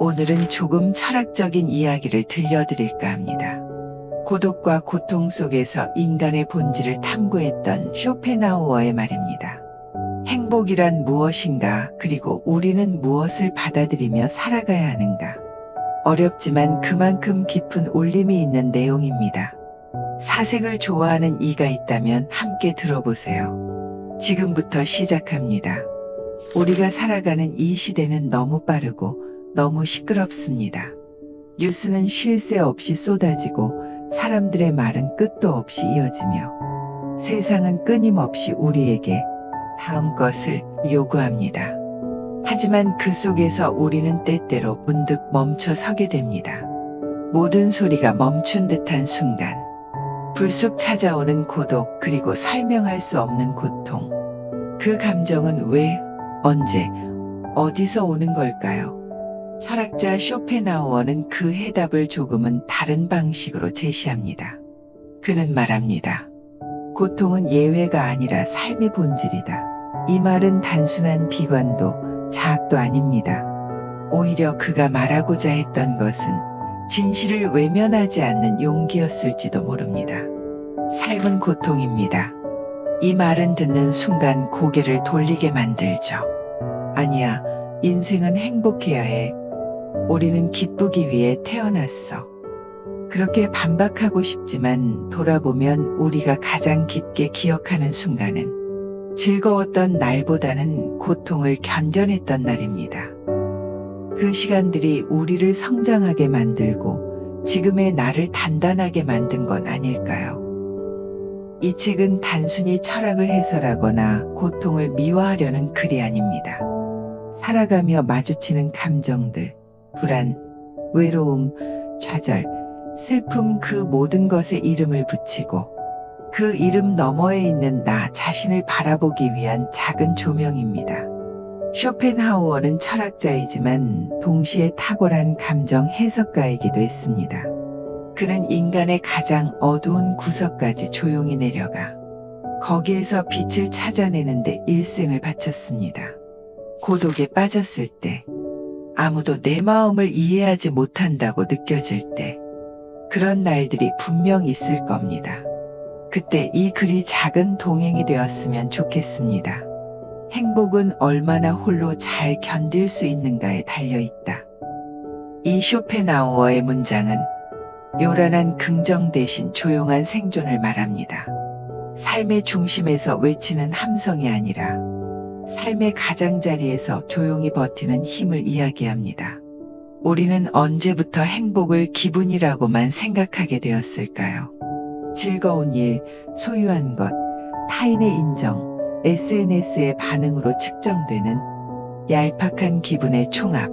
오늘은 조금 철학적인 이야기를 들려드릴까 합니다. 고독과 고통 속에서 인간의 본질을 탐구했던 쇼펜하우어의 말입니다. 행복이란 무엇인가, 그리고 우리는 무엇을 받아들이며 살아가야 하는가. 어렵지만 그만큼 깊은 울림이 있는 내용입니다. 사색을 좋아하는 이가 있다면 함께 들어보세요. 지금부터 시작합니다. 우리가 살아가는 이 시대는 너무 빠르고 너무 시끄럽습니다. 뉴스는 쉴 새 없이 쏟아지고 사람들의 말은 끝도 없이 이어지며 세상은 끊임없이 우리에게 다음 것을 요구합니다. 하지만 그 속에서 우리는 때때로 문득 멈춰 서게 됩니다. 모든 소리가 멈춘 듯한 순간, 불쑥 찾아오는 고독, 그리고 설명할 수 없는 고통. 그 감정은 왜, 언제, 어디서 오는 걸까요? 철학자 쇼펜하우어는 그 해답을 조금은 다른 방식으로 제시합니다. 그는 말합니다. 고통은 예외가 아니라 삶의 본질이다. 이 말은 단순한 비관도 자학도 아닙니다. 오히려 그가 말하고자 했던 것은 진실을 외면하지 않는 용기였을지도 모릅니다. 삶은 고통입니다. 이 말은 듣는 순간 고개를 돌리게 만들죠. 아니야, 인생은 행복해야 해. 우리는 기쁘기 위해 태어났어. 그렇게 반박하고 싶지만 돌아보면 우리가 가장 깊게 기억하는 순간은 즐거웠던 날보다는 고통을 견뎌냈던 날입니다. 그 시간들이 우리를 성장하게 만들고 지금의 나를 단단하게 만든 건 아닐까요? 이 책은 단순히 철학을 해설하거나 고통을 미화하려는 글이 아닙니다. 살아가며 마주치는 감정들, 불안, 외로움, 좌절, 슬픔, 그 모든 것에 이름을 붙이고 그 이름 너머에 있는 나 자신을 바라보기 위한 작은 조명입니다. 쇼펜하우어는 철학자이지만 동시에 탁월한 감정 해석가이기도 했습니다. 그는 인간의 가장 어두운 구석까지 조용히 내려가 거기에서 빛을 찾아내는데 일생을 바쳤습니다. 고독에 빠졌을 때, 아무도 내 마음을 이해하지 못한다고 느껴질 때, 그런 날들이 분명 있을 겁니다. 그때 이 글이 작은 동행이 되었으면 좋겠습니다. 행복은 얼마나 홀로 잘 견딜 수 있는가에 달려있다. 이 쇼펜하우어의 문장은 요란한 긍정 대신 조용한 생존을 말합니다. 삶의 중심에서 외치는 함성이 아니라 삶의 가장자리에서 조용히 버티는 힘을 이야기합니다. 우리는 언제부터 행복을 기분이라고만 생각하게 되었을까요? 즐거운 일, 소유한 것, 타인의 인정, SNS의 반응으로 측정되는 얄팍한 기분의 총합.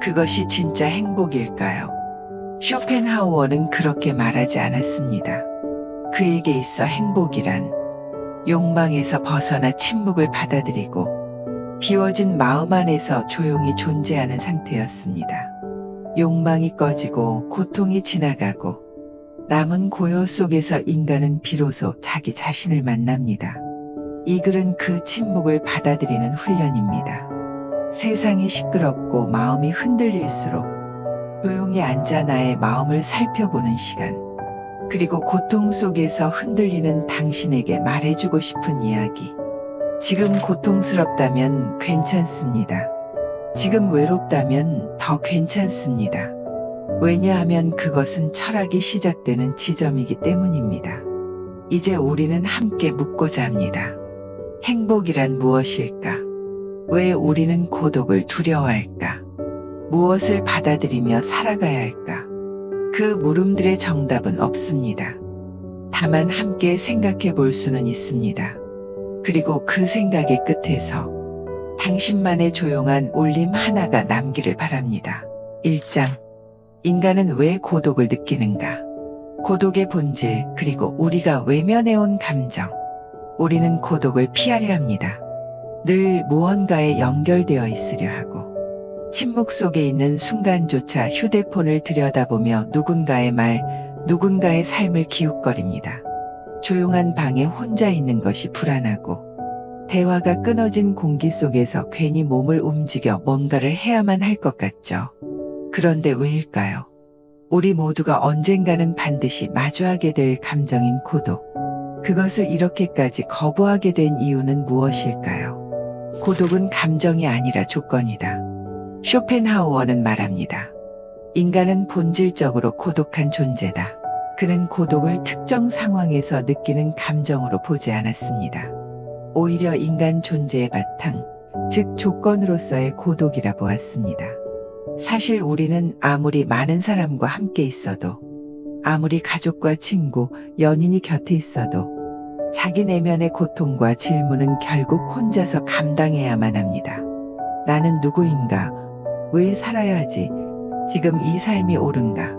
그것이 진짜 행복일까요? 쇼펜하우어는 그렇게 말하지 않았습니다. 그에게 있어 행복이란 욕망에서 벗어나 침묵을 받아들이고 비워진 마음 안에서 조용히 존재하는 상태였습니다. 욕망이 꺼지고 고통이 지나가고 남은 고요 속에서 인간은 비로소 자기 자신을 만납니다. 이 글은 그 침묵을 받아들이는 훈련입니다. 세상이 시끄럽고 마음이 흔들릴수록 조용히 앉아 나의 마음을 살펴보는 시간, 그리고 고통 속에서 흔들리는 당신에게 말해주고 싶은 이야기. 지금 고통스럽다면 괜찮습니다. 지금 외롭다면 더 괜찮습니다. 왜냐하면 그것은 철학이 시작되는 지점이기 때문입니다. 이제 우리는 함께 묻고자 합니다. 행복이란 무엇일까? 왜 우리는 고독을 두려워할까? 무엇을 받아들이며 살아가야 할까? 그 물음들의 정답은 없습니다. 다만 함께 생각해 볼 수는 있습니다. 그리고 그 생각의 끝에서 당신만의 조용한 울림 하나가 남기를 바랍니다. 1장. 인간은 왜 고독을 느끼는가? 고독의 본질, 그리고 우리가 외면해온 감정. 우리는 고독을 피하려 합니다. 늘 무언가에 연결되어 있으려 하고, 침묵 속에 있는 순간조차 휴대폰을 들여다보며 누군가의 말, 누군가의 삶을 기웃거립니다. 조용한 방에 혼자 있는 것이 불안하고, 대화가 끊어진 공기 속에서 괜히 몸을 움직여 뭔가를 해야만 할 것 같죠. 그런데 왜일까요? 우리 모두가 언젠가는 반드시 마주하게 될 감정인 고독. 그것을 이렇게까지 거부하게 된 이유는 무엇일까요? 고독은 감정이 아니라 조건이다. 쇼펜하우어는 말합니다. 인간은 본질적으로 고독한 존재다. 그는 고독을 특정 상황에서 느끼는 감정으로 보지 않았습니다. 오히려 인간 존재의 바탕, 즉 조건으로서의 고독이라 보았습니다. 사실 우리는 아무리 많은 사람과 함께 있어도, 아무리 가족과 친구, 연인이 곁에 있어도 자기 내면의 고통과 질문은 결국 혼자서 감당해야만 합니다. 나는 누구인가? 왜 살아야 하지? 지금 이 삶이 옳은가?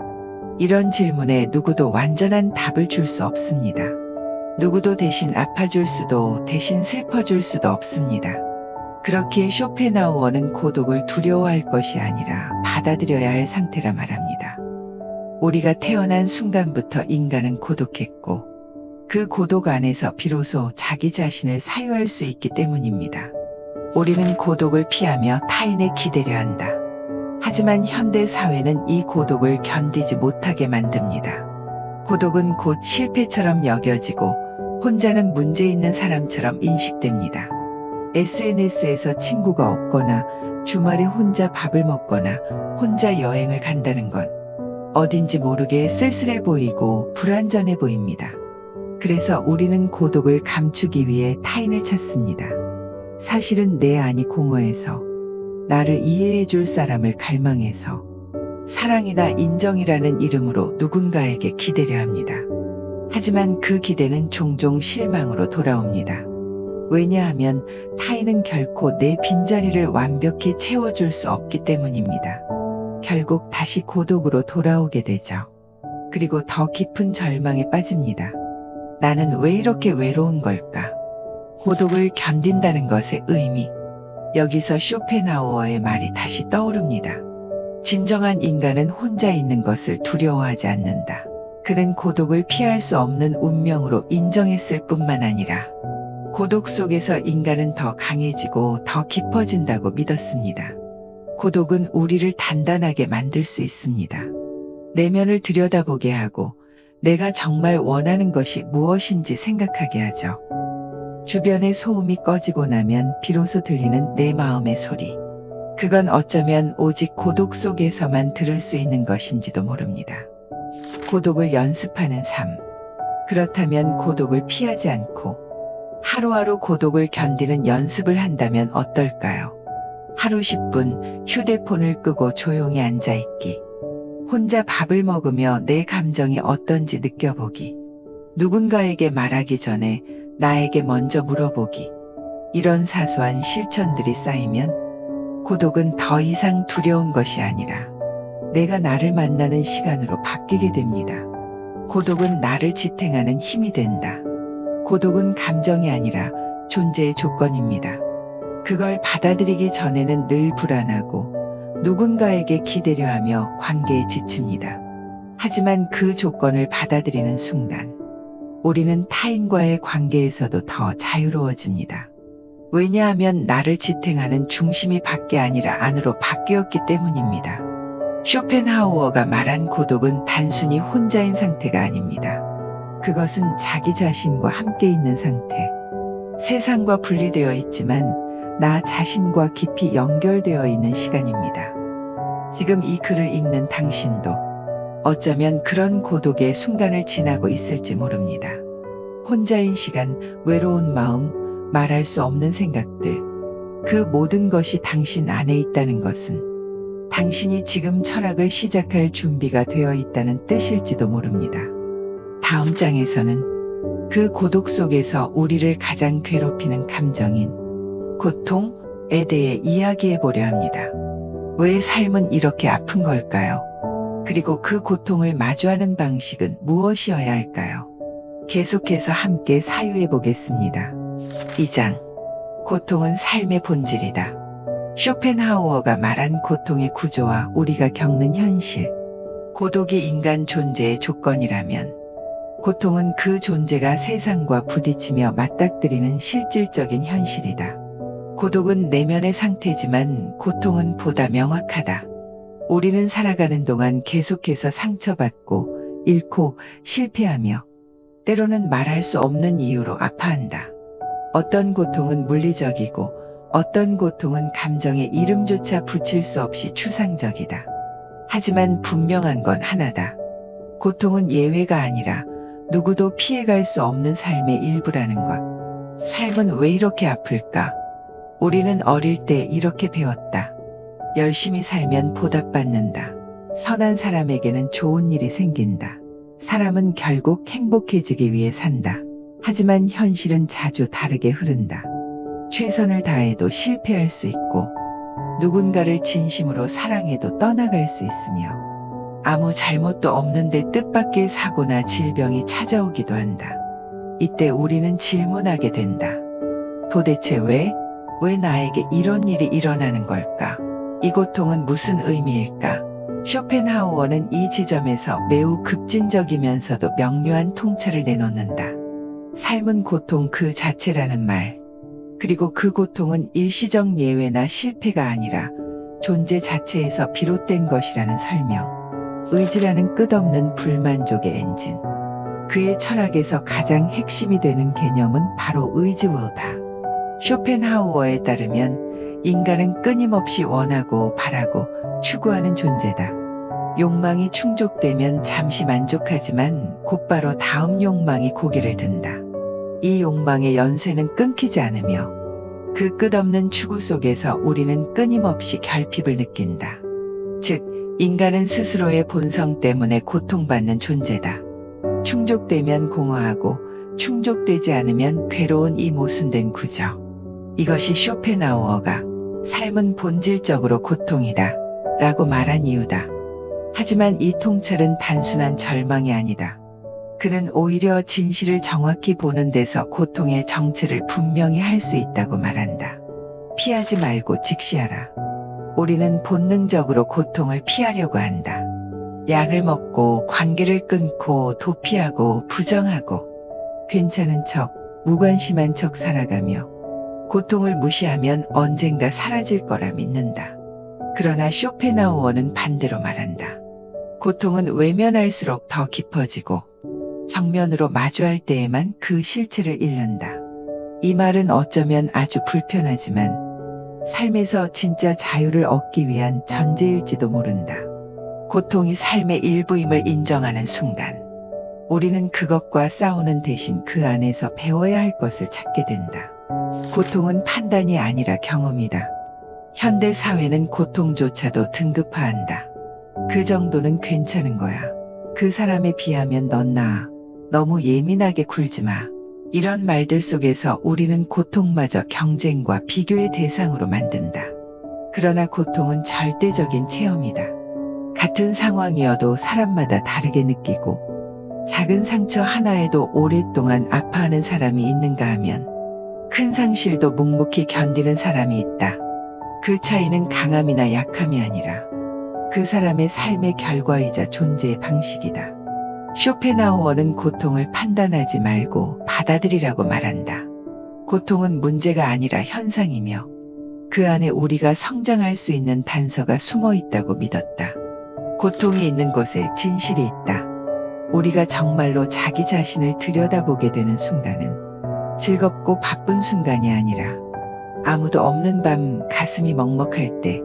이런 질문에 누구도 완전한 답을 줄 수 없습니다. 누구도 대신 아파줄 수도 대신 슬퍼줄 수도 없습니다. 그렇기에 쇼펜하우어는 고독을 두려워할 것이 아니라 받아들여야 할 상태라 말합니다. 우리가 태어난 순간부터 인간은 고독했고 그 고독 안에서 비로소 자기 자신을 사유할 수 있기 때문입니다. 우리는 고독을 피하며 타인에 기대려 한다. 하지만 현대 사회는 이 고독을 견디지 못하게 만듭니다. 고독은 곧 실패처럼 여겨지고 혼자는 문제 있는 사람처럼 인식됩니다. SNS에서 친구가 없거나 주말에 혼자 밥을 먹거나 혼자 여행을 간다는 건 어딘지 모르게 쓸쓸해 보이고 불완전해 보입니다. 그래서 우리는 고독을 감추기 위해 타인을 찾습니다. 사실은 내 안이 공허해서, 나를 이해해 줄 사람을 갈망해서, 사랑이나 인정이라는 이름으로 누군가에게 기대려 합니다. 하지만 그 기대는 종종 실망으로 돌아옵니다. 왜냐하면 타인은 결코 내 빈자리를 완벽히 채워줄 수 없기 때문입니다. 결국 다시 고독으로 돌아오게 되죠. 그리고 더 깊은 절망에 빠집니다. 나는 왜 이렇게 외로운 걸까? 고독을 견딘다는 것의 의미. 여기서 쇼펜하우어의 말이 다시 떠오릅니다. 진정한 인간은 혼자 있는 것을 두려워하지 않는다. 그는 고독을 피할 수 없는 운명으로 인정했을 뿐만 아니라 고독 속에서 인간은 더 강해지고 더 깊어진다고 믿었습니다. 고독은 우리를 단단하게 만들 수 있습니다. 내면을 들여다보게 하고 내가 정말 원하는 것이 무엇인지 생각하게 하죠. 주변의 소음이 꺼지고 나면 비로소 들리는 내 마음의 소리. 그건 어쩌면 오직 고독 속에서만 들을 수 있는 것인지도 모릅니다. 고독을 연습하는 삶. 그렇다면 고독을 피하지 않고 하루하루 고독을 견디는 연습을 한다면 어떨까요? 하루 10분 휴대폰을 끄고 조용히 앉아있기. 혼자 밥을 먹으며 내 감정이 어떤지 느껴보기. 누군가에게 말하기 전에 나에게 먼저 물어보기. 이런 사소한 실천들이 쌓이면 고독은 더 이상 두려운 것이 아니라 내가 나를 만나는 시간으로 바뀌게 됩니다. 고독은 나를 지탱하는 힘이 된다. 고독은 감정이 아니라 존재의 조건입니다. 그걸 받아들이기 전에는 늘 불안하고 누군가에게 기대려 하며 관계에 지칩니다. 하지만 그 조건을 받아들이는 순간 우리는 타인과의 관계에서도 더 자유로워집니다. 왜냐하면 나를 지탱하는 중심이 밖이 아니라 안으로 바뀌었기 때문입니다. 쇼펜하우어가 말한 고독은 단순히 혼자인 상태가 아닙니다. 그것은 자기 자신과 함께 있는 상태. 세상과 분리되어 있지만 나 자신과 깊이 연결되어 있는 시간입니다. 지금 이 글을 읽는 당신도 어쩌면 그런 고독의 순간을 지나고 있을지 모릅니다. 혼자인 시간, 외로운 마음, 말할 수 없는 생각들. 그 모든 것이 당신 안에 있다는 것은 당신이 지금 철학을 시작할 준비가 되어 있다는 뜻일지도 모릅니다. 다음 장에서는 그 고독 속에서 우리를 가장 괴롭히는 감정인 고통에 대해 이야기해 보려 합니다. 왜 삶은 이렇게 아픈 걸까요? 그리고 그 고통을 마주하는 방식은 무엇이어야 할까요? 계속해서 함께 사유해 보겠습니다. 2장. 고통은 삶의 본질이다. 쇼펜하우어가 말한 고통의 구조와 우리가 겪는 현실. 고독이 인간 존재의 조건이라면 고통은 그 존재가 세상과 부딪히며 맞닥뜨리는 실질적인 현실이다. 고독은 내면의 상태지만 고통은 보다 명확하다. 우리는 살아가는 동안 계속해서 상처받고 잃고 실패하며 때로는 말할 수 없는 이유로 아파한다. 어떤 고통은 물리적이고 어떤 고통은 감정의 이름조차 붙일 수 없이 추상적이다. 하지만 분명한 건 하나다. 고통은 예외가 아니라 누구도 피해갈 수 없는 삶의 일부라는 것. 삶은 왜 이렇게 아플까? 우리는 어릴 때 이렇게 배웠다. 열심히 살면 보답받는다. 선한 사람에게는 좋은 일이 생긴다. 사람은 결국 행복해지기 위해 산다. 하지만 현실은 자주 다르게 흐른다. 최선을 다해도 실패할 수 있고 누군가를 진심으로 사랑해도 떠나갈 수 있으며 아무 잘못도 없는데 뜻밖의 사고나 질병이 찾아오기도 한다. 이때 우리는 질문하게 된다. 도대체 왜 나에게 이런 일이 일어나는 걸까? 이 고통은 무슨 의미일까? 쇼펜하우어는 이 지점에서 매우 급진적이면서도 명료한 통찰을 내놓는다. 삶은 고통 그 자체라는 말. 그리고 그 고통은 일시적 예외나 실패가 아니라 존재 자체에서 비롯된 것이라는 설명. 의지라는 끝없는 불만족의 엔진. 그의 철학에서 가장 핵심이 되는 개념은 바로 의지워다. 쇼펜하우어에 따르면 인간은 끊임없이 원하고 바라고 추구하는 존재다. 욕망이 충족되면 잠시 만족하지만 곧바로 다음 욕망이 고개를 든다. 이 욕망의 연쇄는 끊기지 않으며 그 끝없는 추구 속에서 우리는 끊임없이 결핍을 느낀다. 즉, 인간은 스스로의 본성 때문에 고통받는 존재다. 충족되면 공허하고 충족되지 않으면 괴로운 이 모순된 구조. 이것이 쇼펜하우어가 삶은 본질적으로 고통이다 라고 말한 이유다. 하지만 이 통찰은 단순한 절망이 아니다. 그는 오히려 진실을 정확히 보는 데서 고통의 정체를 분명히 할 수 있다고 말한다. 피하지 말고 직시하라. 우리는 본능적으로 고통을 피하려고 한다. 약을 먹고 관계를 끊고 도피하고 부정하고 괜찮은 척, 무관심한 척 살아가며 고통을 무시하면 언젠가 사라질 거라 믿는다. 그러나 쇼펜하우어는 반대로 말한다. 고통은 외면할수록 더 깊어지고 정면으로 마주할 때에만 그 실체를 잃는다. 이 말은 어쩌면 아주 불편하지만 삶에서 진짜 자유를 얻기 위한 전제일지도 모른다. 고통이 삶의 일부임을 인정하는 순간 우리는 그것과 싸우는 대신 그 안에서 배워야 할 것을 찾게 된다. 고통은 판단이 아니라 경험이다. 현대 사회는 고통조차도 등급화한다. 그 정도는 괜찮은 거야. 그 사람에 비하면 넌 나아. 너무 예민하게 굴지 마. 이런 말들 속에서 우리는 고통마저 경쟁과 비교의 대상으로 만든다. 그러나 고통은 절대적인 체험이다. 같은 상황이어도 사람마다 다르게 느끼고 작은 상처 하나에도 오랫동안 아파하는 사람이 있는가 하면 큰 상실도 묵묵히 견디는 사람이 있다. 그 차이는 강함이나 약함이 아니라 그 사람의 삶의 결과이자 존재의 방식이다. 쇼펜하우어는 고통을 판단하지 말고 받아들이라고 말한다. 고통은 문제가 아니라 현상이며 그 안에 우리가 성장할 수 있는 단서가 숨어 있다고 믿었다. 고통이 있는 곳에 진실이 있다. 우리가 정말로 자기 자신을 들여다보게 되는 순간은 즐겁고 바쁜 순간이 아니라 아무도 없는 밤 가슴이 먹먹할 때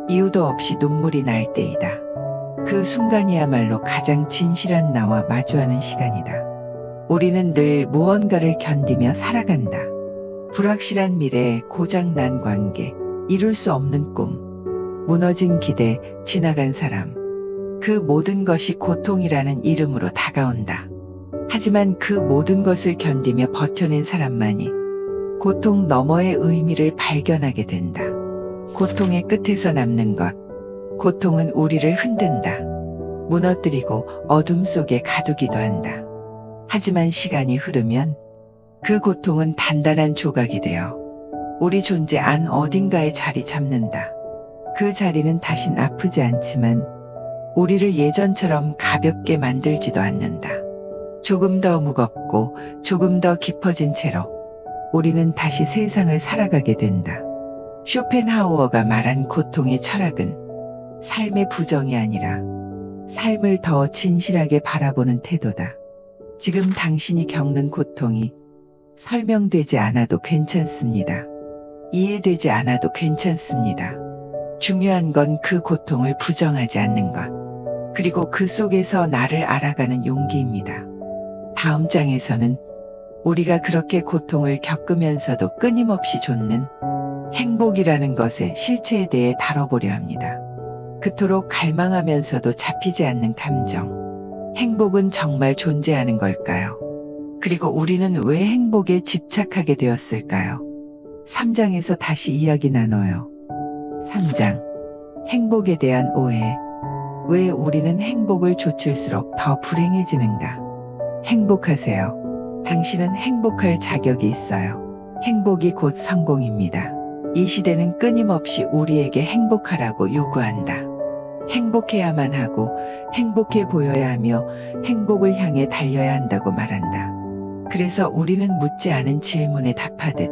이유도 없이 눈물이 날 때이다. 그 순간이야말로 가장 진실한 나와 마주하는 시간이다. 우리는 늘 무언가를 견디며 살아간다. 불확실한 미래, 고장난 관계, 이룰 수 없는 꿈, 무너진 기대, 지나간 사람. 그 모든 것이 고통이라는 이름으로 다가온다. 하지만 그 모든 것을 견디며 버텨낸 사람만이 고통 너머의 의미를 발견하게 된다. 고통의 끝에서 남는 것. 고통은 우리를 흔든다. 무너뜨리고 어둠 속에 가두기도 한다. 하지만 시간이 흐르면 그 고통은 단단한 조각이 되어 우리 존재 안 어딘가에 자리 잡는다. 그 자리는 다신 아프지 않지만 우리를 예전처럼 가볍게 만들지도 않는다. 조금 더 무겁고 조금 더 깊어진 채로 우리는 다시 세상을 살아가게 된다. 쇼펜하우어가 말한 고통의 철학은 삶의 부정이 아니라 삶을 더 진실하게 바라보는 태도다. 지금 당신이 겪는 고통이 설명되지 않아도 괜찮습니다. 이해되지 않아도 괜찮습니다. 중요한 건 그 고통을 부정하지 않는 것, 그리고 그 속에서 나를 알아가는 용기입니다. 다음 장에서는 우리가 그렇게 고통을 겪으면서도 끊임없이 좇는 행복이라는 것의 실체에 대해 다뤄보려 합니다. 그토록 갈망하면서도 잡히지 않는 감정. 행복은 정말 존재하는 걸까요? 그리고 우리는 왜 행복에 집착하게 되었을까요? 3장에서 다시 이야기 나눠요. 3장. 행복에 대한 오해. 왜 우리는 행복을 좇을수록 더 불행해지는가? 행복하세요. 당신은 행복할 자격이 있어요. 행복이 곧 성공입니다. 이 시대는 끊임없이 우리에게 행복하라고 요구한다. 행복해야만 하고 행복해 보여야 하며 행복을 향해 달려야 한다고 말한다. 그래서 우리는 묻지 않은 질문에 답하듯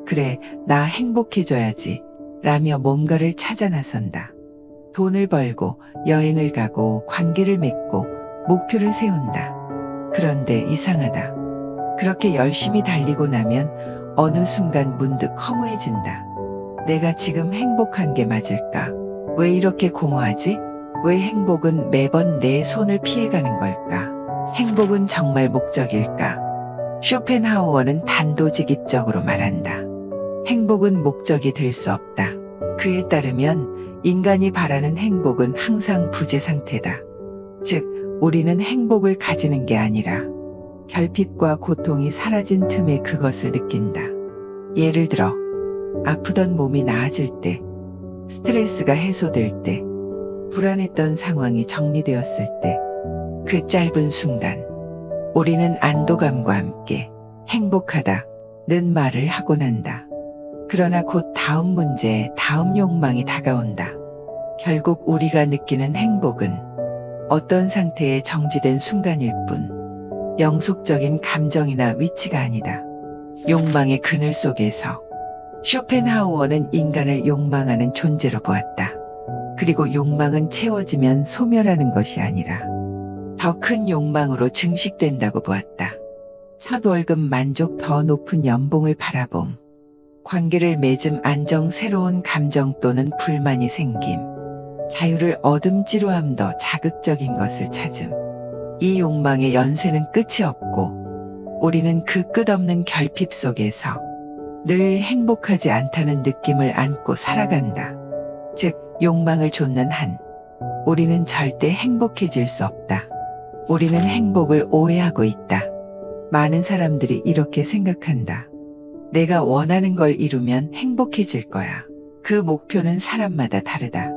그래, 나 행복해져야지 라며 뭔가를 찾아 나선다. 돈을 벌고 여행을 가고 관계를 맺고 목표를 세운다. 그런데 이상하다. 그렇게 열심히 달리고 나면 어느 순간 문득 허무해진다. 내가 지금 행복한 게 맞을까? 왜 이렇게 공허하지? 왜 행복은 매번 내 손을 피해가는 걸까? 행복은 정말 목적일까? 쇼펜하우어는 단도직입적으로 말한다. 행복은 목적이 될 수 없다. 그에 따르면 인간이 바라는 행복은 항상 부재 상태다. 즉, 우리는 행복을 가지는 게 아니라 결핍과 고통이 사라진 틈에 그것을 느낀다. 예를 들어, 아프던 몸이 나아질 때, 스트레스가 해소될 때, 불안했던 상황이 정리되었을 때, 그 짧은 순간, 우리는 안도감과 함께 행복하다는 말을 하곤 한다. 그러나 곧 다음 문제, 다음 욕망이 다가온다. 결국 우리가 느끼는 행복은 어떤 상태에 정지된 순간일 뿐, 영속적인 감정이나 위치가 아니다. 욕망의 그늘 속에서 쇼펜하우어는 인간을 욕망하는 존재로 보았다. 그리고 욕망은 채워지면 소멸하는 것이 아니라 더 큰 욕망으로 증식된다고 보았다. 첫 월급 만족, 더 높은 연봉을 바라봄, 관계를 맺음, 안정, 새로운 감정 또는 불만이 생김, 자유를 얻음, 지루함, 더 자극적인 것을 찾음. 이 욕망의 연쇄는 끝이 없고 우리는 그 끝없는 결핍 속에서 늘 행복하지 않다는 느낌을 안고 살아간다. 즉, 욕망을 좇는 한 우리는 절대 행복해질 수 없다. 우리는 행복을 오해하고 있다. 많은 사람들이 이렇게 생각한다. 내가 원하는 걸 이루면 행복해질 거야. 그 목표는 사람마다 다르다.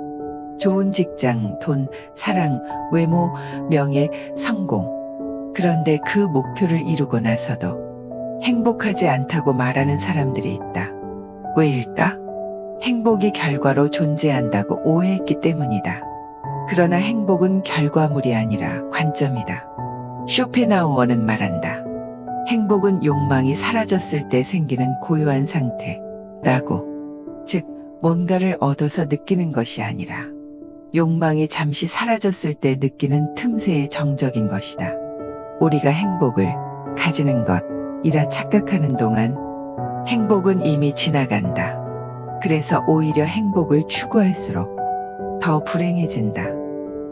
좋은 직장, 돈, 사랑, 외모, 명예, 성공. 그런데 그 목표를 이루고 나서도 행복하지 않다고 말하는 사람들이 있다. 왜일까? 행복이 결과로 존재한다고 오해했기 때문이다. 그러나 행복은 결과물이 아니라 관점이다. 쇼펜하우어는 말한다. 행복은 욕망이 사라졌을 때 생기는 고요한 상태라고. 즉, 뭔가를 얻어서 느끼는 것이 아니라 욕망이 잠시 사라졌을 때 느끼는 틈새의 정적인 것이다. 우리가 행복을 가지는 것이라 착각하는 동안 행복은 이미 지나간다. 그래서 오히려 행복을 추구할수록 더 불행해진다.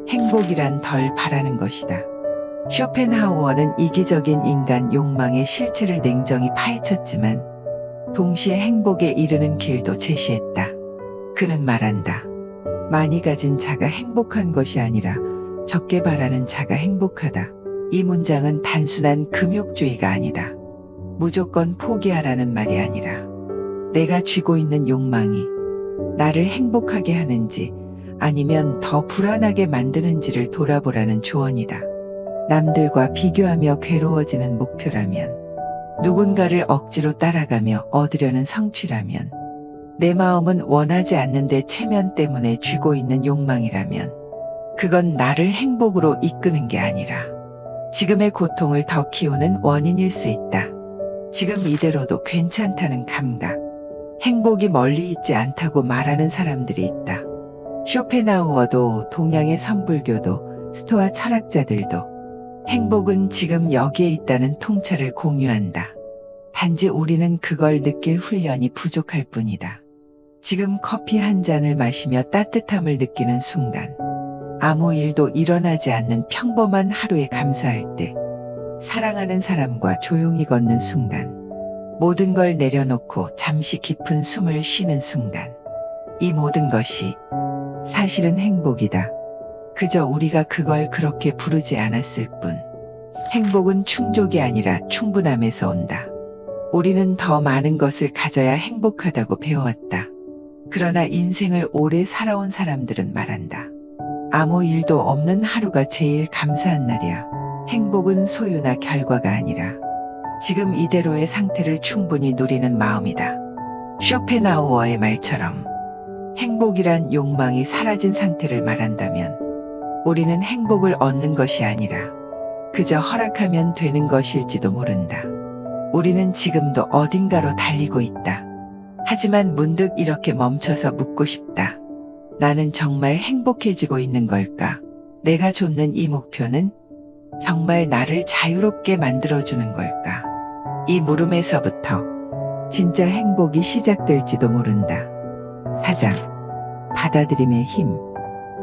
행복이란 덜 바라는 것이다. 쇼펜하우어는 이기적인 인간 욕망의 실체를 냉정히 파헤쳤지만 동시에 행복에 이르는 길도 제시했다. 그는 말한다. 많이 가진 자가 행복한 것이 아니라 적게 바라는 자가 행복하다. 이 문장은 단순한 금욕주의가 아니다. 무조건 포기하라는 말이 아니라 내가 쥐고 있는 욕망이 나를 행복하게 하는지 아니면 더 불안하게 만드는지를 돌아보라는 조언이다. 남들과 비교하며 괴로워지는 목표라면, 누군가를 억지로 따라가며 얻으려는 성취라면, 내 마음은 원하지 않는데 체면 때문에 쥐고 있는 욕망이라면 그건 나를 행복으로 이끄는 게 아니라 지금의 고통을 더 키우는 원인일 수 있다. 지금 이대로도 괜찮다는 감각. 행복이 멀리 있지 않다고 말하는 사람들이 있다. 쇼펜하우어도 동양의 선불교도 스토아 철학자들도 행복은 지금 여기에 있다는 통찰을 공유한다. 단지 우리는 그걸 느낄 훈련이 부족할 뿐이다. 지금 커피 한 잔을 마시며 따뜻함을 느끼는 순간, 아무 일도 일어나지 않는 평범한 하루에 감사할 때, 사랑하는 사람과 조용히 걷는 순간, 모든 걸 내려놓고 잠시 깊은 숨을 쉬는 순간, 이 모든 것이 사실은 행복이다. 그저 우리가 그걸 그렇게 부르지 않았을 뿐. 행복은 충족이 아니라 충분함에서 온다. 우리는 더 많은 것을 가져야 행복하다고 배워왔다. 그러나 인생을 오래 살아온 사람들은 말한다. 아무 일도 없는 하루가 제일 감사한 날이야. 행복은 소유나 결과가 아니라 지금 이대로의 상태를 충분히 누리는 마음이다. 쇼펜하우어의 말처럼 행복이란 욕망이 사라진 상태를 말한다면 우리는 행복을 얻는 것이 아니라 그저 허락하면 되는 것일지도 모른다. 우리는 지금도 어딘가로 달리고 있다. 하지만 문득 이렇게 멈춰서 묻고 싶다. 나는 정말 행복해지고 있는 걸까? 내가 좇는 이 목표는 정말 나를 자유롭게 만들어주는 걸까? 이 물음에서부터 진짜 행복이 시작될지도 모른다. 4장. 받아들임의 힘.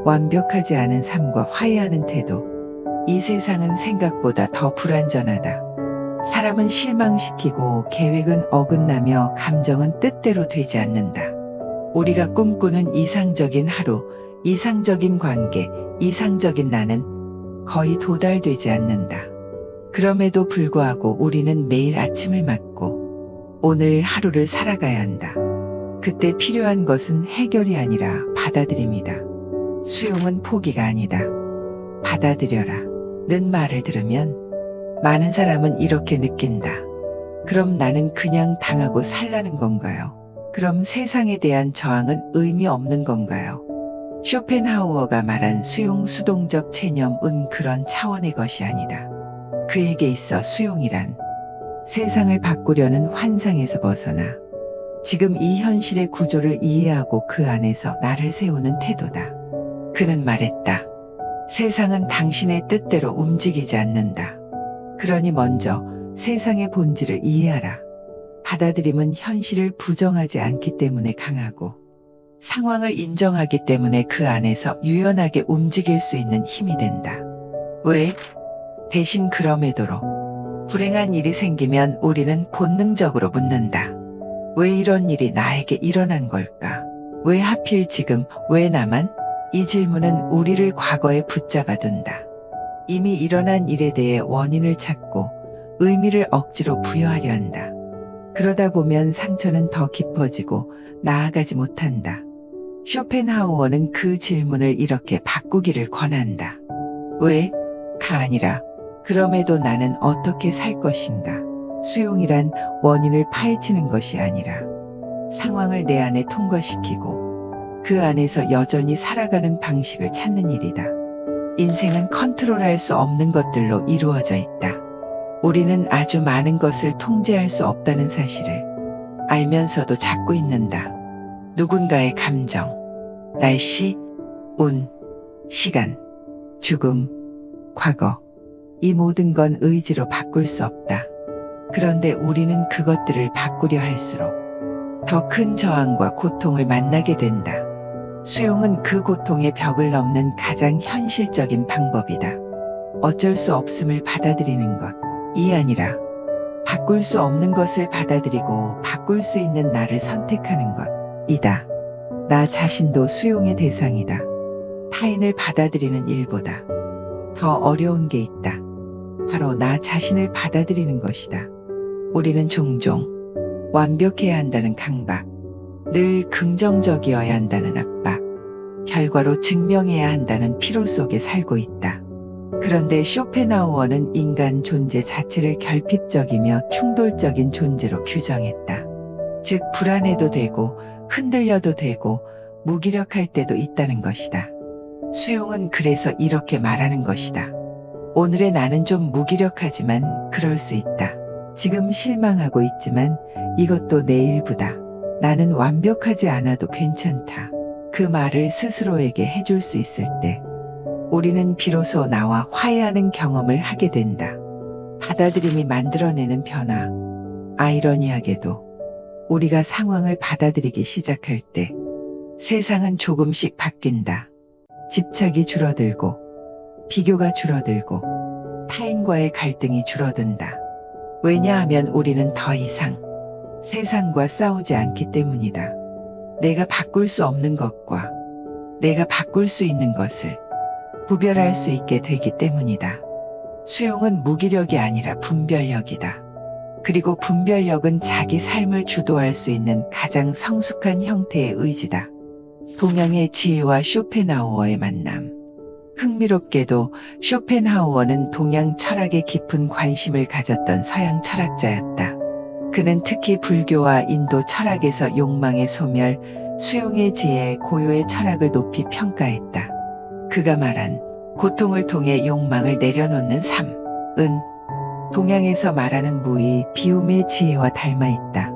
완벽하지 않은 삶과 화해하는 태도. 이 세상은 생각보다 더 불완전하다. 사람은 실망시키고 계획은 어긋나며 감정은 뜻대로 되지 않는다. 우리가 꿈꾸는 이상적인 하루, 이상적인 관계, 이상적인 나는 거의 도달되지 않는다. 그럼에도 불구하고 우리는 매일 아침을 맞고 오늘 하루를 살아가야 한다. 그때 필요한 것은 해결이 아니라 받아들임이다. 수용은 포기가 아니다. 받아들여라. 는 말을 들으면 많은 사람은 이렇게 느낀다. 그럼 나는 그냥 당하고 살라는 건가요? 그럼 세상에 대한 저항은 의미 없는 건가요? 쇼펜하우어가 말한 수용 수동적 체념은 그런 차원의 것이 아니다. 그에게 있어 수용이란 세상을 바꾸려는 환상에서 벗어나 지금 이 현실의 구조를 이해하고 그 안에서 나를 세우는 태도다. 그는 말했다. 세상은 당신의 뜻대로 움직이지 않는다. 그러니 먼저 세상의 본질을 이해하라. 받아들임은 현실을 부정하지 않기 때문에 강하고 상황을 인정하기 때문에 그 안에서 유연하게 움직일 수 있는 힘이 된다. 왜? 대신 그럼에도로 불행한 일이 생기면 우리는 본능적으로 묻는다. 왜 이런 일이 나에게 일어난 걸까? 왜 하필 지금? 왜 나만? 이 질문은 우리를 과거에 붙잡아 둔다. 이미 일어난 일에 대해 원인을 찾고 의미를 억지로 부여하려 한다. 그러다 보면 상처는 더 깊어지고 나아가지 못한다. 쇼펜하우어는 그 질문을 이렇게 바꾸기를 권한다. 왜?가 아니라 그럼에도 나는 어떻게 살 것인가? 수용이란 원인을 파헤치는 것이 아니라 상황을 내 안에 통과시키고 그 안에서 여전히 살아가는 방식을 찾는 일이다. 인생은 컨트롤할 수 없는 것들로 이루어져 있다. 우리는 아주 많은 것을 통제할 수 없다는 사실을 알면서도 잡고 있는다. 누군가의 감정, 날씨, 운, 시간, 죽음, 과거. 이 모든 건 의지로 바꿀 수 없다. 그런데 우리는 그것들을 바꾸려 할수록 더 큰 저항과 고통을 만나게 된다. 수용은 그 고통의 벽을 넘는 가장 현실적인 방법이다. 어쩔 수 없음을 받아들이는 것. 이 아니라 바꿀 수 없는 것을 받아들이고 바꿀 수 있는 나를 선택하는 것. 이다. 나 자신도 수용의 대상이다. 타인을 받아들이는 일보다 더 어려운 게 있다. 바로 나 자신을 받아들이는 것이다. 우리는 종종 완벽해야 한다는 강박, 늘 긍정적이어야 한다는 압박, 결과로 증명해야 한다는 피로 속에 살고 있다. 그런데 쇼펜하우어는 인간 존재 자체를 결핍적이며 충돌적인 존재로 규정했다. 즉 불안해도 되고 흔들려도 되고 무기력할 때도 있다는 것이다. 수용은 그래서 이렇게 말하는 것이다. 오늘의 나는 좀 무기력하지만 그럴 수 있다. 지금 실망하고 있지만 이것도 내 일부다. 나는 완벽하지 않아도 괜찮다. 그 말을 스스로에게 해줄 수 있을 때 우리는 비로소 나와 화해하는 경험을 하게 된다. 받아들임이 만들어내는 변화. 아이러니하게도 우리가 상황을 받아들이기 시작할 때 세상은 조금씩 바뀐다. 집착이 줄어들고 비교가 줄어들고 타인과의 갈등이 줄어든다. 왜냐하면 우리는 더 이상 세상과 싸우지 않기 때문이다. 내가 바꿀 수 없는 것과 내가 바꿀 수 있는 것을 구별할 수 있게 되기 때문이다. 수용은 무기력이 아니라 분별력이다. 그리고 분별력은 자기 삶을 주도할 수 있는 가장 성숙한 형태의 의지다. 동양의 지혜와 쇼펜하우어의 만남. 흥미롭게도 쇼펜하우어는 동양 철학에 깊은 관심을 가졌던 서양 철학자였다. 그는 특히 불교와 인도 철학에서 욕망의 소멸, 수용의 지혜, 고요의 철학을 높이 평가했다. 그가 말한 고통을 통해 욕망을 내려놓는 삶은 동양에서 말하는 무의, 비움의 지혜와 닮아 있다.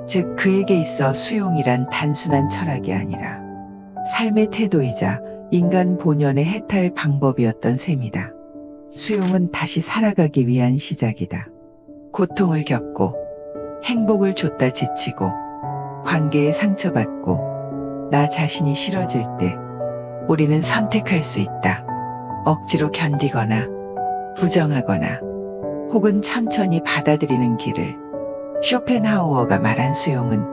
즉 그에게 있어 수용이란 단순한 철학이 아니라 삶의 태도이자 인간 본연의 해탈 방법이었던 셈이다. 수용은 다시 살아가기 위한 시작이다. 고통을 겪고 행복을 줬다 지치고 관계에 상처받고 나 자신이 싫어질 때 우리는 선택할 수 있다. 억지로 견디거나 부정하거나 혹은 천천히 받아들이는 길을. 쇼펜하우어가 말한 수용은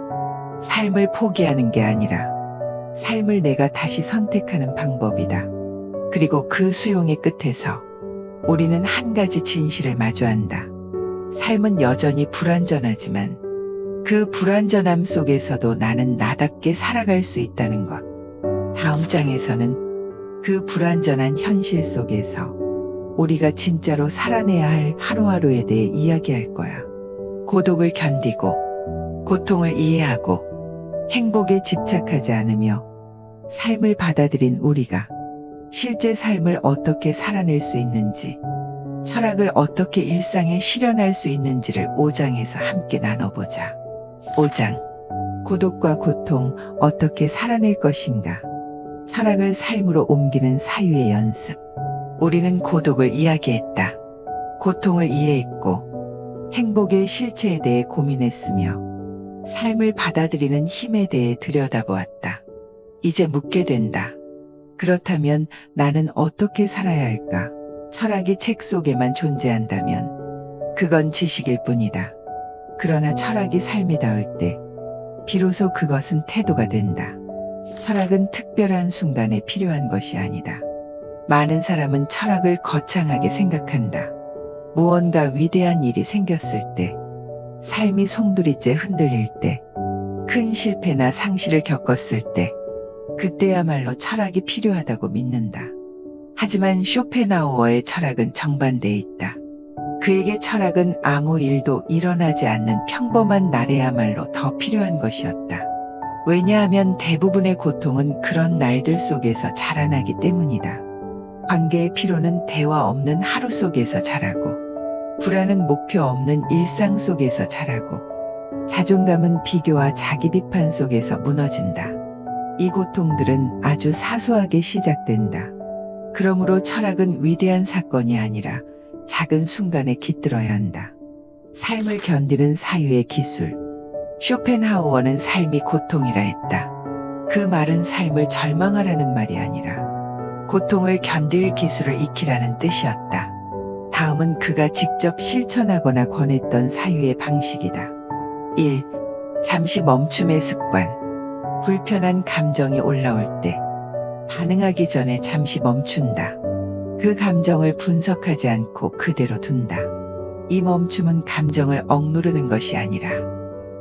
삶을 포기하는 게 아니라 삶을 내가 다시 선택하는 방법이다. 그리고 그 수용의 끝에서 우리는 한 가지 진실을 마주한다. 삶은 여전히 불완전하지만 그 불완전함 속에서도 나는 나답게 살아갈 수 있다는 것. 다음 장에서는 그 불완전한 현실 속에서 우리가 진짜로 살아내야 할 하루하루에 대해 이야기할 거야. 고독을 견디고 고통을 이해하고 행복에 집착하지 않으며 삶을 받아들인 우리가 실제 삶을 어떻게 살아낼 수 있는지, 철학을 어떻게 일상에 실현할 수 있는지를 5장에서 함께 나눠보자. 5장. 고독과 고통 어떻게 살아낼 것인가? 철학을 삶으로 옮기는 사유의 연습. 우리는 고독을 이야기했다. 고통을 이해했고 행복의 실체에 대해 고민했으며 삶을 받아들이는 힘에 대해 들여다보았다. 이제 묻게 된다. 그렇다면 나는 어떻게 살아야 할까? 철학이 책 속에만 존재한다면 그건 지식일 뿐이다. 그러나 철학이 삶에 닿을 때 비로소 그것은 태도가 된다. 철학은 특별한 순간에 필요한 것이 아니다. 많은 사람은 철학을 거창하게 생각한다. 무언가 위대한 일이 생겼을 때, 삶이 송두리째 흔들릴 때, 큰 실패나 상실을 겪었을 때, 그때야말로 철학이 필요하다고 믿는다. 하지만 쇼펜하우어의 철학은 정반대에 있다. 그에게 철학은 아무 일도 일어나지 않는 평범한 날에야말로 더 필요한 것이었다. 왜냐하면 대부분의 고통은 그런 날들 속에서 자라나기 때문이다. 관계의 피로는 대화 없는 하루 속에서 자라고, 불안은 목표 없는 일상 속에서 자라고, 자존감은 비교와 자기 비판 속에서 무너진다. 이 고통들은 아주 사소하게 시작된다. 그러므로 철학은 위대한 사건이 아니라 작은 순간에 깃들어야 한다. 삶을 견디는 사유의 기술. 쇼펜하우어는 삶이 고통이라 했다. 그 말은 삶을 절망하라는 말이 아니라 고통을 견딜 기술을 익히라는 뜻이었다. 다음은 그가 직접 실천하거나 권했던 사유의 방식이다. 1. 잠시 멈춤의 습관. 불편한 감정이 올라올 때 반응하기 전에 잠시 멈춘다. 그 감정을 분석하지 않고 그대로 둔다. 이 멈춤은 감정을 억누르는 것이 아니라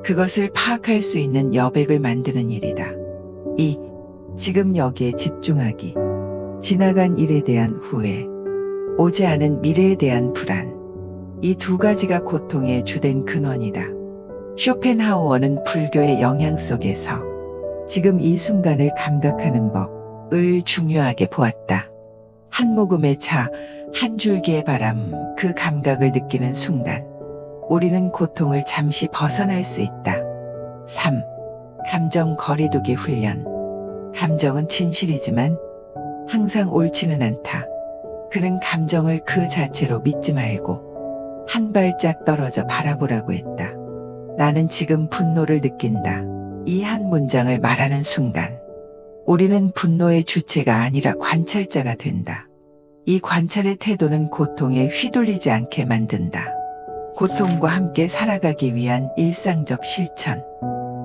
그것을 파악할 수 있는 여백을 만드는 일이다. 2. 지금 여기에 집중하기. 지나간 일에 대한 후회, 오지 않은 미래에 대한 불안. 이 두 가지가 고통의 주된 근원이다. 쇼펜하우어는 불교의 영향 속에서 지금 이 순간을 감각하는 법을 중요하게 보았다. 한 모금의 차, 한 줄기의 바람, 그 감각을 느끼는 순간 우리는 고통을 잠시 벗어날 수 있다. 3. 감정 거리두기 훈련. 감정은 진실이지만 항상 옳지는 않다. 그는 감정을 그 자체로 믿지 말고 한 발짝 떨어져 바라보라고 했다. 나는 지금 분노를 느낀다. 이 한 문장을 말하는 순간 우리는 분노의 주체가 아니라 관찰자가 된다. 이 관찰의 태도는 고통에 휘둘리지 않게 만든다. 고통과 함께 살아가기 위한 일상적 실천.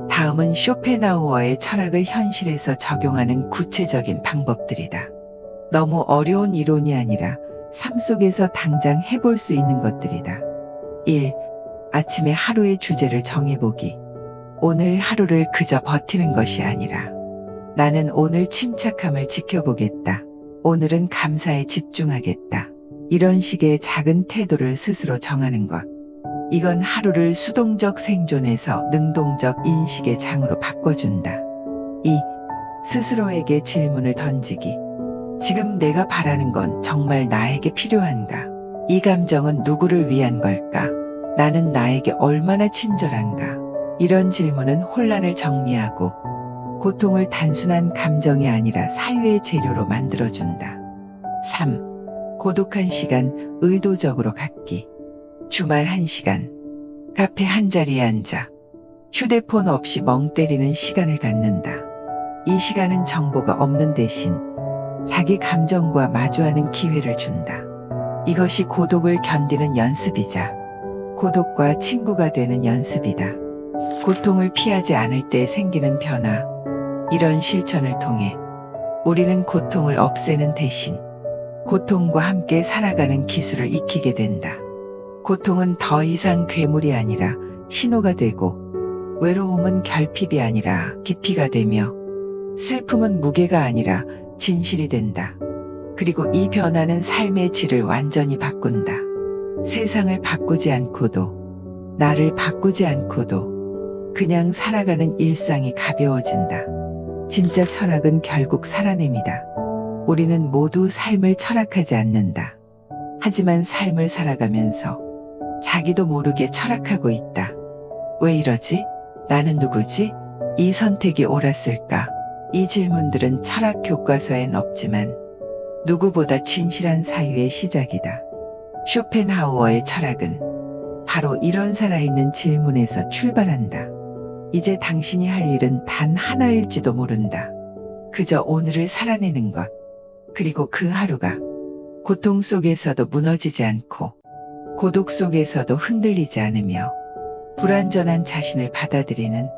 다음은 쇼펜하우어의 철학을 현실에서 적용하는 구체적인 방법들이다. 너무 어려운 이론이 아니라 삶 속에서 당장 해볼 수 있는 것들이다. 1. 아침에 하루의 주제를 정해보기. 오늘 하루를 그저 버티는 것이 아니라 나는 오늘 침착함을 지켜보겠다. 오늘은 감사에 집중하겠다. 이런 식의 작은 태도를 스스로 정하는 것. 이건 하루를 수동적 생존에서 능동적 인식의 장으로 바꿔준다. 2. 스스로에게 질문을 던지기. 지금 내가 바라는 건 정말 나에게 필요한가? 이 감정은 누구를 위한 걸까? 나는 나에게 얼마나 친절한가? 이런 질문은 혼란을 정리하고 고통을 단순한 감정이 아니라 사유의 재료로 만들어준다. 3. 고독한 시간 의도적으로 갖기. 주말 1시간. 카페 한 자리에 앉아 휴대폰 없이 멍 때리는 시간을 갖는다. 이 시간은 정보가 없는 대신 자기 감정과 마주하는 기회를 준다. 이것이 고독을 견디는 연습이자 고독과 친구가 되는 연습이다. 고통을 피하지 않을 때 생기는 변화. 이런 실천을 통해 우리는 고통을 없애는 대신 고통과 함께 살아가는 기술을 익히게 된다. 고통은 더 이상 괴물이 아니라 신호가 되고, 외로움은 결핍이 아니라 깊이가 되며, 슬픔은 무게가 아니라 진실이 된다. 그리고 이 변화는 삶의 질을 완전히 바꾼다. 세상을 바꾸지 않고도, 나를 바꾸지 않고도 그냥 살아가는 일상이 가벼워진다. 진짜 철학은 결국 살아냅니다. 우리는 모두 삶을 철학하지 않는다. 하지만 삶을 살아가면서 자기도 모르게 철학하고 있다. 왜 이러지? 나는 누구지? 이 선택이 옳았을까? 이 질문들은 철학 교과서엔 없지만 누구보다 진실한 사유의 시작이다. 쇼펜하우어의 철학은 바로 이런 살아있는 질문에서 출발한다. 이제 당신이 할 일은 단 하나일지도 모른다. 그저 오늘을 살아내는 것. 그리고 그 하루가 고통 속에서도 무너지지 않고 고독 속에서도 흔들리지 않으며 불완전한 자신을 받아들이는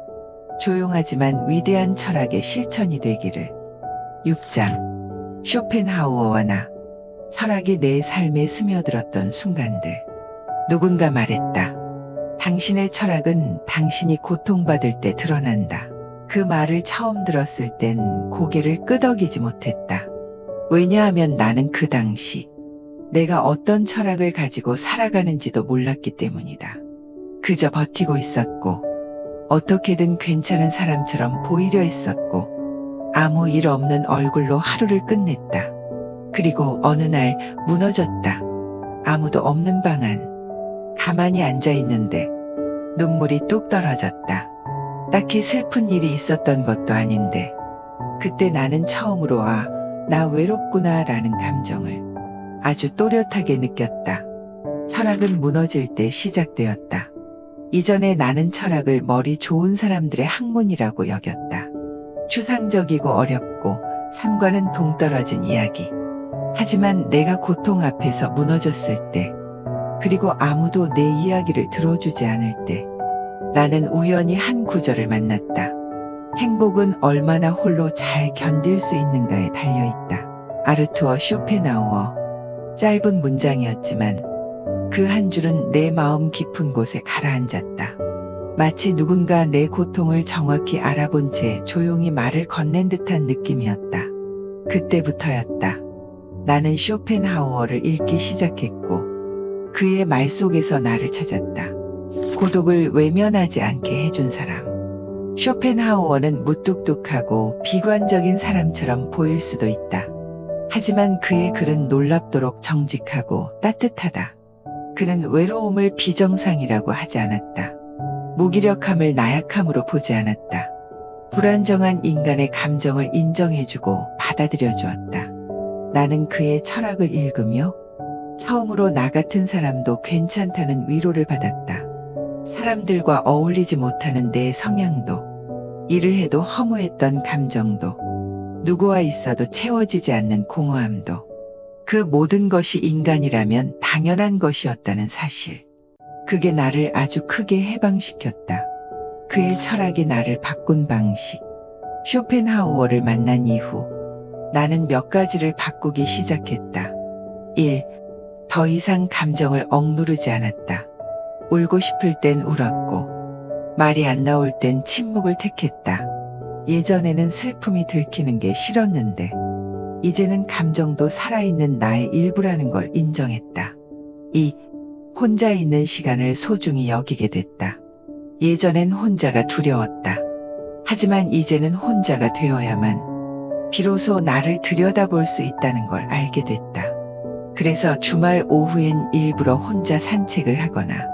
조용하지만 위대한 철학의 실천이 되기를. 6장. 쇼펜하우어와 나. 철학이 내 삶에 스며들었던 순간들. 누군가 말했다. 당신의 철학은 당신이 고통받을 때 드러난다. 그 말을 처음 들었을 땐 고개를 끄덕이지 못했다. 왜냐하면 나는 그 당시 내가 어떤 철학을 가지고 살아가는지도 몰랐기 때문이다. 그저 버티고 있었고 어떻게든 괜찮은 사람처럼 보이려 했었고 아무 일 없는 얼굴로 하루를 끝냈다. 그리고 어느 날 무너졌다. 아무도 없는 방 안. 가만히 앉아 있는데 눈물이 뚝 떨어졌다. 딱히 슬픈 일이 있었던 것도 아닌데 그때 나는 처음으로 나 외롭구나 라는 감정을 아주 또렷하게 느꼈다. 철학은 무너질 때 시작되었다. 이전에 나는 철학을 머리 좋은 사람들의 학문이라고 여겼다. 추상적이고 어렵고 삶과는 동떨어진 이야기. 하지만 내가 고통 앞에서 무너졌을 때, 그리고 아무도 내 이야기를 들어주지 않을 때, 나는 우연히 한 구절을 만났다. 행복은 얼마나 홀로 잘 견딜 수 있는가에 달려있다. 아르투어 쇼펜하우어. 짧은 문장이었지만 그 한 줄은 내 마음 깊은 곳에 가라앉았다. 마치 누군가 내 고통을 정확히 알아본 채 조용히 말을 건넨 듯한 느낌이었다. 그때부터였다. 나는 쇼펜하우어를 읽기 시작했고 그의 말 속에서 나를 찾았다. 고독을 외면하지 않게 해준 사람. 쇼펜하우어는 무뚝뚝하고 비관적인 사람처럼 보일 수도 있다. 하지만 그의 글은 놀랍도록 정직하고 따뜻하다. 그는 외로움을 비정상이라고 하지 않았다. 무기력함을 나약함으로 보지 않았다. 불안정한 인간의 감정을 인정해주고 받아들여 주었다. 나는 그의 철학을 읽으며 처음으로 나 같은 사람도 괜찮다는 위로를 받았다. 사람들과 어울리지 못하는 내 성향도, 일을 해도 허무했던 감정도, 누구와 있어도 채워지지 않는 공허함도, 그 모든 것이 인간이라면 당연한 것이었다는 사실. 그게 나를 아주 크게 해방시켰다. 그의 철학이 나를 바꾼 방식. 쇼펜하우어를 만난 이후 나는 몇 가지를 바꾸기 시작했다. 1. 더 이상 감정을 억누르지 않았다. 울고 싶을 땐 울었고, 말이 안 나올 땐 침묵을 택했다. 예전에는 슬픔이 들키는 게 싫었는데, 이제는 감정도 살아있는 나의 일부라는 걸 인정했다. 2. 혼자 있는 시간을 소중히 여기게 됐다. 예전엔 혼자가 두려웠다. 하지만 이제는 혼자가 되어야만 비로소 나를 들여다볼 수 있다는 걸 알게 됐다. 그래서 주말 오후엔 일부러 혼자 산책을 하거나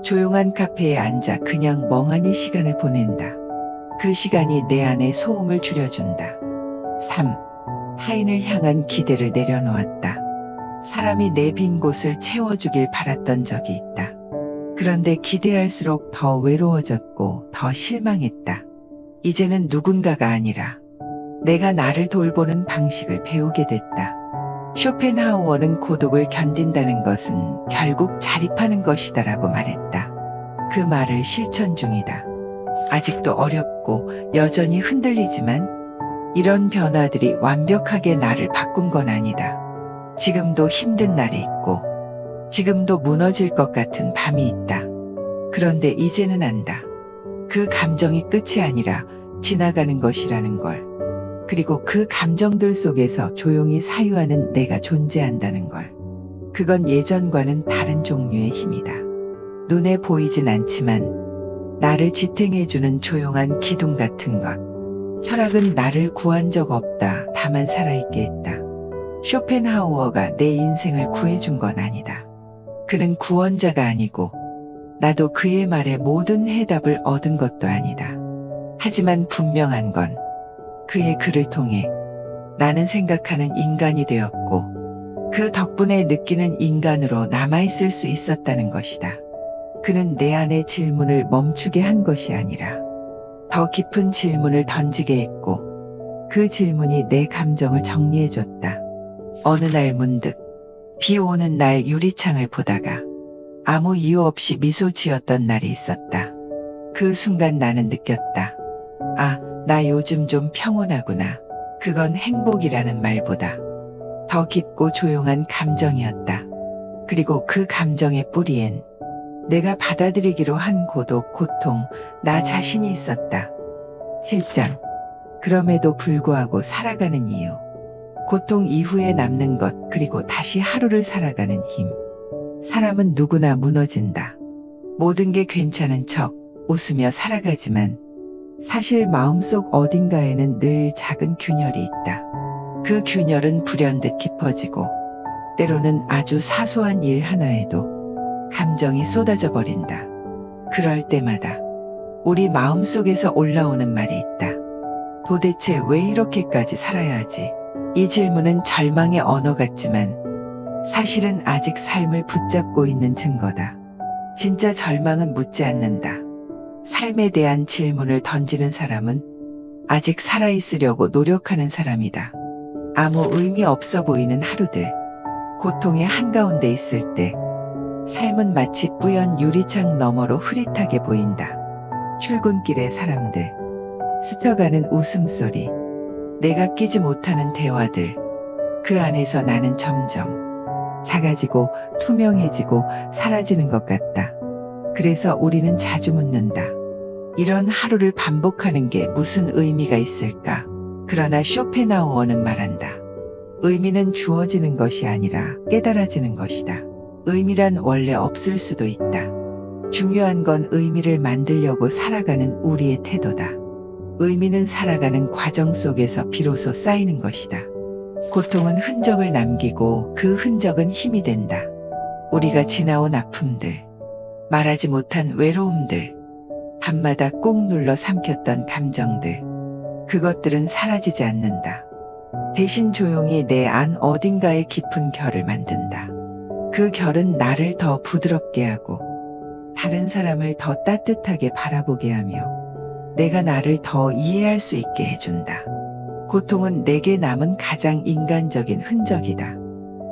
조용한 카페에 앉아 그냥 멍하니 시간을 보낸다. 그 시간이 내 안에 소음을 줄여준다. 3. 타인을 향한 기대를 내려놓았다. 사람이 내 빈 곳을 채워주길 바랐던 적이 있다. 그런데 기대할수록 더 외로워졌고 더 실망했다. 이제는 누군가가 아니라 내가 나를 돌보는 방식을 배우게 됐다. 쇼펜하우어는 고독을 견딘다는 것은 결국 자립하는 것이다라고 말했다. 그 말을 실천 중이다. 아직도 어렵고 여전히 흔들리지만 이런 변화들이 완벽하게 나를 바꾼 건 아니다. 지금도 힘든 날이 있고 지금도 무너질 것 같은 밤이 있다. 그런데 이제는 안다. 그 감정이 끝이 아니라 지나가는 것이라는 걸. 그리고 그 감정들 속에서 조용히 사유하는 내가 존재한다는 걸. 그건 예전과는 다른 종류의 힘이다. 눈에 보이진 않지만 나를 지탱해주는 조용한 기둥 같은 것. 철학은 나를 구한 적 없다. 다만 살아있게 했다. 쇼펜하우어가 내 인생을 구해준 건 아니다. 그는 구원자가 아니고 나도 그의 말에 모든 해답을 얻은 것도 아니다. 하지만 분명한 건 그의 글을 통해 나는 생각하는 인간이 되었고 그 덕분에 느끼는 인간으로 남아있을 수 있었다는 것이다. 그는 내 안의 질문을 멈추게 한 것이 아니라 더 깊은 질문을 던지게 했고 그 질문이 내 감정을 정리해줬다. 어느 날 문득 비 오는 날 유리창을 보다가 아무 이유 없이 미소 지었던 날이 있었다. 그 순간 나는 느꼈다. 아, 나 요즘 좀 평온하구나. 그건 행복이라는 말보다 더 깊고 조용한 감정이었다. 그리고 그 감정의 뿌리엔 내가 받아들이기로 한 고독, 고통, 나 자신이 있었다. 7장. 그럼에도 불구하고 살아가는 이유. 고통 이후에 남는 것, 그리고 다시 하루를 살아가는 힘. 사람은 누구나 무너진다. 모든 게 괜찮은 척 웃으며 살아가지만 사실 마음속 어딘가에는 늘 작은 균열이 있다. 그 균열은 불현듯 깊어지고 때로는 아주 사소한 일 하나에도 감정이 쏟아져 버린다. 그럴 때마다 우리 마음속에서 올라오는 말이 있다. 도대체 왜 이렇게까지 살아야 하지? 이 질문은 절망의 언어 같지만 사실은 아직 삶을 붙잡고 있는 증거다. 진짜 절망은 묻지 않는다. 삶에 대한 질문을 던지는 사람은 아직 살아있으려고 노력하는 사람이다. 아무 의미 없어 보이는 하루들, 고통의 한가운데 있을 때 삶은 마치 뿌연 유리창 너머로 흐릿하게 보인다. 출근길의 사람들, 스쳐가는 웃음소리, 내가 끼지 못하는 대화들, 그 안에서 나는 점점 작아지고 투명해지고 사라지는 것 같다. 그래서 우리는 자주 묻는다. 이런 하루를 반복하는 게 무슨 의미가 있을까? 그러나 쇼펜하우어는 말한다. 의미는 주어지는 것이 아니라 깨달아지는 것이다. 의미란 원래 없을 수도 있다. 중요한 건 의미를 만들려고 살아가는 우리의 태도다. 의미는 살아가는 과정 속에서 비로소 쌓이는 것이다. 고통은 흔적을 남기고 그 흔적은 힘이 된다. 우리가 지나온 아픔들, 말하지 못한 외로움들, 밤마다 꾹 눌러 삼켰던 감정들, 그것들은 사라지지 않는다. 대신 조용히 내 안 어딘가에 깊은 결을 만든다. 그 결은 나를 더 부드럽게 하고 다른 사람을 더 따뜻하게 바라보게 하며 내가 나를 더 이해할 수 있게 해준다. 고통은 내게 남은 가장 인간적인 흔적이다.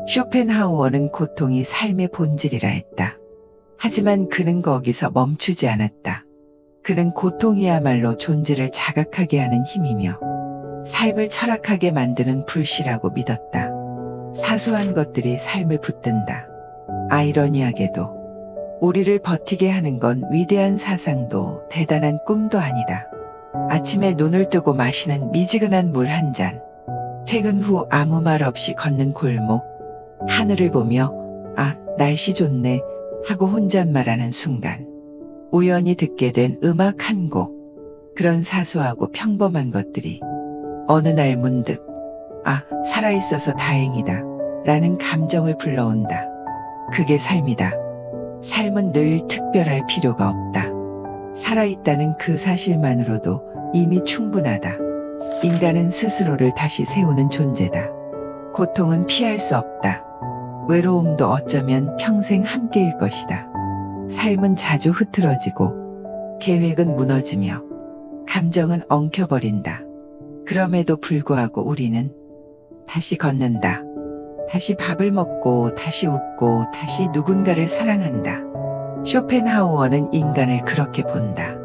쇼펜하우어는 고통이 삶의 본질이라 했다. 하지만 그는 거기서 멈추지 않았다. 그는 고통이야말로 존재를 자각하게 하는 힘이며 삶을 철학하게 만드는 불씨라고 믿었다. 사소한 것들이 삶을 붙든다. 아이러니하게도 우리를 버티게 하는 건 위대한 사상도 대단한 꿈도 아니다. 아침에 눈을 뜨고 마시는 미지근한 물 한 잔, 퇴근 후 아무 말 없이 걷는 골목, 하늘을 보며 아, 날씨 좋네 하고 혼잣말하는 순간, 우연히 듣게 된 음악 한 곡, 그런 사소하고 평범한 것들이 어느 날 문득 아, 살아있어서 다행이다 라는 감정을 불러온다. 그게 삶이다. 삶은 늘 특별할 필요가 없다. 살아있다는 그 사실만으로도 이미 충분하다. 인간은 스스로를 다시 세우는 존재다. 고통은 피할 수 없다. 외로움도 어쩌면 평생 함께일 것이다. 삶은 자주 흐트러지고 계획은 무너지며 감정은 엉켜버린다. 그럼에도 불구하고 우리는 다시 걷는다. 다시 밥을 먹고 다시 웃고 다시 누군가를 사랑한다. 쇼펜하우어는 인간을 그렇게 본다.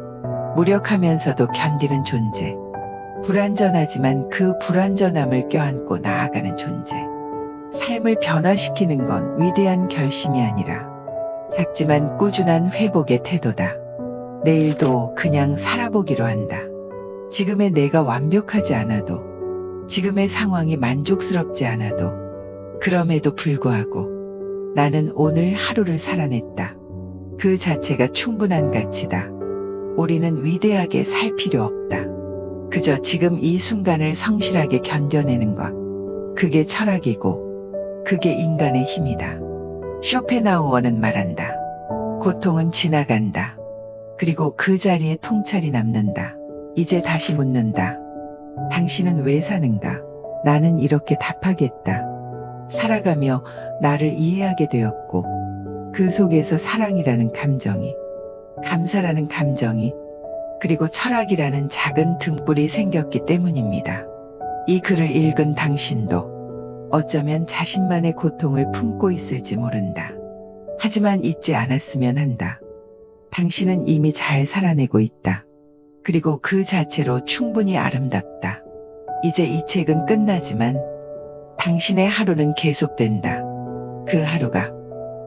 무력하면서도 견디는 존재. 불완전하지만 그 불완전함을 껴안고 나아가는 존재. 삶을 변화시키는 건 위대한 결심이 아니라 작지만 꾸준한 회복의 태도다. 내일도 그냥 살아보기로 한다. 지금의 내가 완벽하지 않아도, 지금의 상황이 만족스럽지 않아도, 그럼에도 불구하고 나는 오늘 하루를 살아냈다. 그 자체가 충분한 가치다. 우리는 위대하게 살 필요 없다. 그저 지금 이 순간을 성실하게 견뎌내는 것. 그게 철학이고 그게 인간의 힘이다. 쇼펜하우어는 말한다. 고통은 지나간다. 그리고 그 자리에 통찰이 남는다. 이제 다시 묻는다. 당신은 왜 사는가? 나는 이렇게 답하겠다. 살아가며 나를 이해하게 되었고 그 속에서 사랑이라는 감정이, 감사라는 감정이, 그리고 철학이라는 작은 등불이 생겼기 때문입니다. 이 글을 읽은 당신도 어쩌면 자신만의 고통을 품고 있을지 모른다. 하지만 잊지 않았으면 한다. 당신은 이미 잘 살아내고 있다. 그리고 그 자체로 충분히 아름답다. 이제 이 책은 끝나지만 당신의 하루는 계속된다. 그 하루가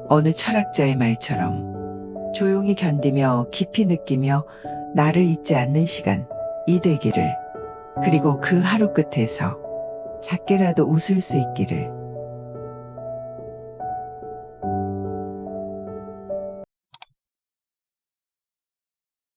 어느 철학자의 말처럼 조용히 견디며 깊이 느끼며 나를 잊지 않는 시간이 되기를. 그리고 그 하루 끝에서 작게라도 웃을 수 있기를.